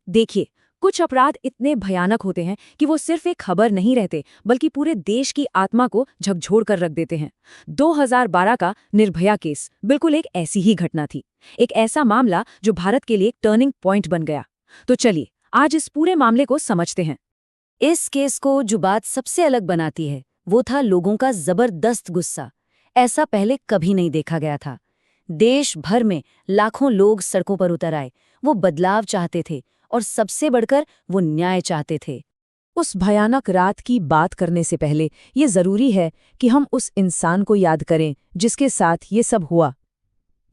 देखिए, कुछ अपराध इतने भयानक होते हैं कि वो सिर्फ एक खबर नहीं रहते, बल्कि पूरे देश की आत्मा को झकझोर कर रख देते हैं। 2012 का निर्भया केस बिल्कुल एक ऐसी ही घटना थी। एक ऐसा मामला जो भारत के लिए एक टर्निंग पॉइंट बन गया। तो चलिए, आज इस पूरे मामले को समझते हैं। इस केस को जो बात सबसे अलग बनाती है, वो था लोगों का जबरदस्त गुस्सा। ऐसा पहले कभी नहीं देखा गया था। देश भर में लाखों लोग सड़कों पर उतर आए। वो बदलाव चाहते थे और सबसे बढ़कर वो न्याय चाहते थे। उस भयानक रात की बात करने से पहले ये जरूरी है कि हम उस इंसान को याद करें जिसके साथ ये सब हुआ।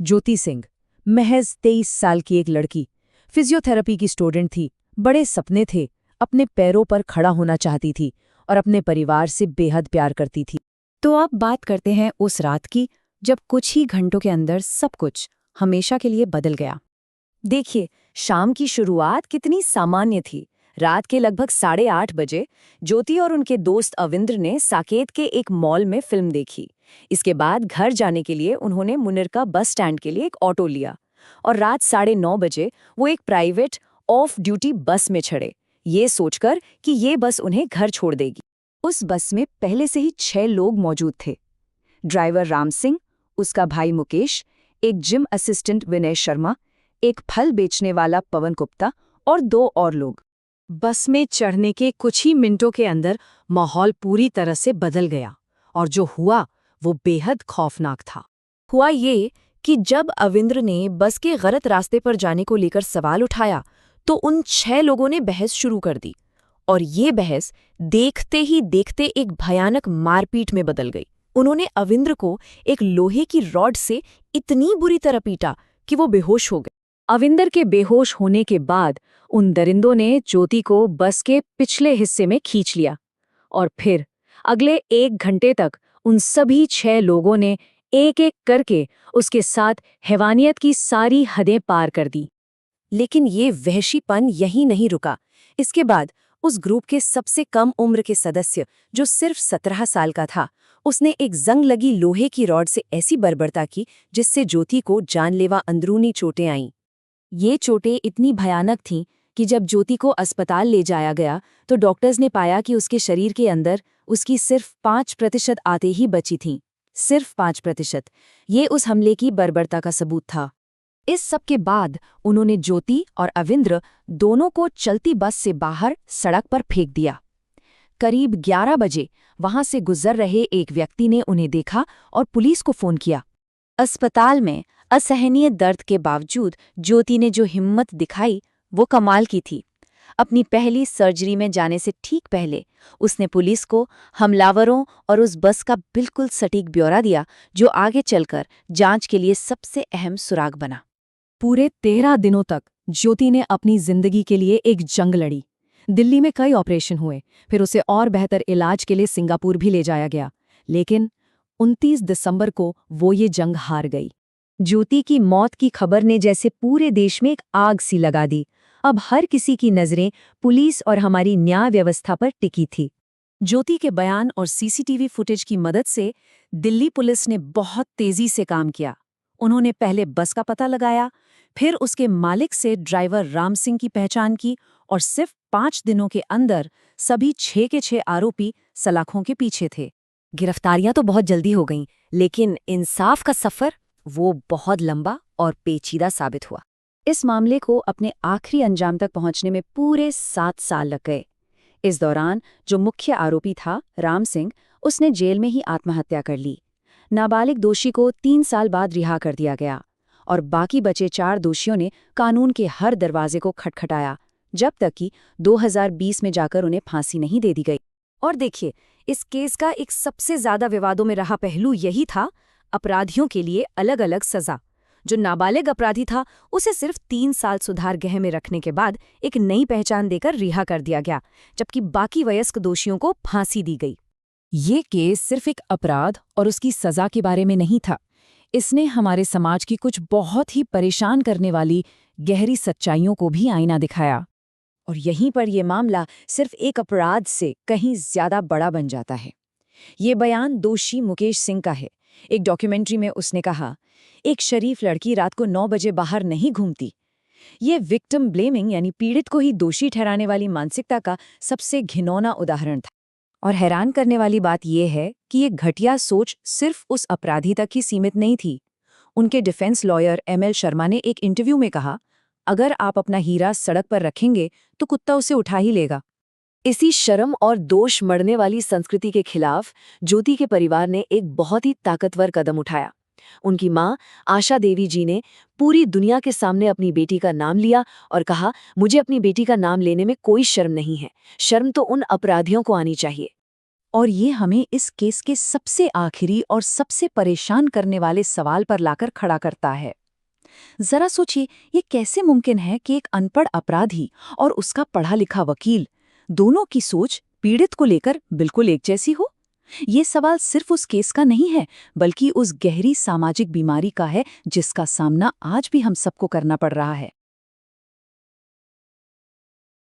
ज्योति सिंह, महज 23 साल की एक लड़की, फिजियोथेरेपी की स्टूडेंट थी। बड़े सपने थे, अपने पैरों पर खड़ा होना चाहती थी और अपने परिवार से बेहद प्यार करती थी। तो अब बात करते हैं उस रात की, जब कुछ ही घंटों के अंदर सब कुछ हमेशा के लिए बदल गया। देखिए, शाम की शुरुआत कितनी सामान्य थी। रात के लगभग 8:30 बजे ज्योति और उनके दोस्त अविंद्र ने साकेत के एक मॉल में फिल्म देखी। इसके बाद घर जाने के लिए उन्होंने मुनिरका बस स्टैंड के लिए एक ऑटो लिया और रात 9:30 बजे वो एक प्राइवेट ऑफ ड्यूटी बस में चढ़े, ये सोचकर कि ये बस उन्हें घर छोड़ देगी। उस बस में पहले से ही 6 लोग मौजूद थे। ड्राइवर राम सिंह, उसका भाई मुकेश, एक जिम असिस्टेंट विनय शर्मा, एक फल बेचने वाला पवन गुप्ता और 2 और लोग। बस में चढ़ने के कुछ ही मिनटों के अंदर माहौल पूरी तरह से बदल गया और जो हुआ वो बेहद खौफनाक था। हुआ ये कि जब अविंद्र ने बस के गलत रास्ते पर जाने को लेकर सवाल उठाया तो उन 6 लोगों ने बहस शुरू कर दी और ये बहस देखते ही देखते एक भयानक मारपीट में बदल गई। उन्होंने अविंद्र को एक लोहे की रॉड से इतनी बुरी तरह पीटा कि वो बेहोश हो गए। अविंदर के बेहोश होने के बाद उन दरिंदों ने ज्योति को बस के पिछले हिस्से में खींच लिया और फिर अगले 1 घंटे तक उन सभी 6 लोगों ने एक-एक करके उसके साथ हैवानियत की सारी हदें पार कर दी। लेकिन ये वहशीपन यहीं नहीं रुका। इसके बाद उस ग्रुप के सबसे कम उम्र के सदस्य, जो सिर्फ 17 साल का था, उसने एक जंग लगी लोहे की रॉड से ऐसी बर्बरता की जिससे ज्योति को जानलेवा अंदरूनी चोटें आईं। ये चोटें इतनी भयानक थीं कि जब ज्योति को अस्पताल ले जाया गया तो डॉक्टर्स ने पाया कि उसके शरीर के अंदर उसकी सिर्फ 5% आते ही बची थीं। सिर्फ 5%। ये उस हमले की बर्बरता का सबूत था। इस सब के बाद उन्होंने ज्योति और अविंद्र दोनों को चलती बस से बाहर सड़क पर फेंक दिया। करीब 11 बजे वहां से गुजर रहे एक व्यक्ति ने उन्हें देखा और पुलिस को फोन किया। अस्पताल में असहनीय दर्द के बावजूद ज्योति ने जो हिम्मत दिखाई वो कमाल की थी। अपनी पहली सर्जरी में जाने से ठीक पहले उसने पुलिस को हमलावरों और उस बस का बिल्कुल सटीक ब्यौरा दिया, जो आगे चलकर जांच के लिए सबसे अहम सुराग बना। पूरे 13 दिनों तक ज्योति ने अपनी जिंदगी के लिए एक जंग लड़ी। दिल्ली में कई ऑपरेशन हुए, फिर उसे और बेहतर इलाज के लिए सिंगापुर भी ले जाया गया, लेकिन 29 दिसंबर को वो ये जंग हार गई। ज्योति की मौत की खबर ने जैसे पूरे देश में एक आग सी लगा दी। अब हर किसी की नजरें पुलिस और हमारी न्याय व्यवस्था पर टिकी थी। ज्योति के बयान और सीसीटीवी फुटेज की मदद से दिल्ली पुलिस ने बहुत तेजी से काम किया। उन्होंने पहले बस का पता लगाया, फिर उसके मालिक से ड्राइवर राम सिंह की पहचान की और सिर्फ 5 दिनों के अंदर सभी 6 के 6 आरोपी सलाखों के पीछे थे। गिरफ्तारियां तो बहुत जल्दी हो गईं, लेकिन इंसाफ का सफर वो बहुत लंबा और पेचीदा साबित हुआ। इस मामले को अपने आखिरी अंजाम तक पहुंचने में पूरे 7 साल लग गए। इस दौरान जो मुख्य आरोपी था राम सिंह, उसने जेल में ही आत्महत्या कर ली। नाबालिग दोषी को 3 साल बाद रिहा कर दिया गया और बाकी बचे 4 दोषियों ने कानून के हर दरवाजे को खटखटाया, जब तक कि 2020 में जाकर उन्हें फांसी नहीं दे दी गई। और देखिए, इस केस का एक सबसे ज्यादा विवादों में रहा पहलू यही था, अपराधियों के लिए अलग अलग सजा। जो नाबालिग अपराधी था उसे सिर्फ 3 साल सुधार गृह में रखने के बाद एक नई पहचान देकर रिहा कर दिया गया, जबकि बाकी वयस्क दोषियों को फांसी दी गई। ये केस सिर्फ एक अपराध और उसकी सजा के बारे में नहीं था। इसने हमारे समाज की कुछ बहुत ही परेशान करने वाली गहरी सच्चाइयों को भी आईना दिखाया। और यहीं पर यह मामला सिर्फ एक अपराध से कहीं ज्यादा बड़ा बन जाता है। ये बयान दोषी मुकेश सिंह का है। एक डॉक्यूमेंट्री में उसने कहा, एक शरीफ लड़की रात को 9 बजे बाहर नहीं घूमती। ये विक्टिम ब्लेमिंग यानी पीड़ित को ही दोषी ठहराने वाली मानसिकता का सबसे घिनौना उदाहरण था। और हैरान करने वाली बात यह है कि ये घटिया सोच सिर्फ उस अपराधी तक ही सीमित नहीं थी। उनके डिफेंस लॉयर ML शर्मा ने एक इंटरव्यू में कहा, अगर आप अपना हीरा सड़क पर रखेंगे तो कुत्ता उसे उठा ही लेगा। इसी शर्म और दोष मढ़ने वाली संस्कृति के खिलाफ ज्योति के परिवार ने एक बहुत ही ताकतवर कदम उठाया। उनकी मां आशा देवी जी ने पूरी दुनिया के सामने अपनी बेटी का नाम लिया और कहा, मुझे अपनी बेटी का नाम लेने में कोई शर्म नहीं है, शर्म तो उन अपराधियों को आनी चाहिए। और ये हमें इस केस के सबसे आखिरी और सबसे परेशान करने वाले सवाल पर लाकर खड़ा करता है। जरा सोचिए, ये कैसे मुमकिन है कि एक अनपढ़ अपराधी और उसका पढ़ा लिखा वकील, दोनों की सोच पीड़ित को लेकर बिल्कुल एक जैसी हो? ये सवाल सिर्फ उस केस का नहीं है, बल्कि उस गहरी सामाजिक बीमारी का है जिसका सामना आज भी हम सबको करना पड़ रहा है।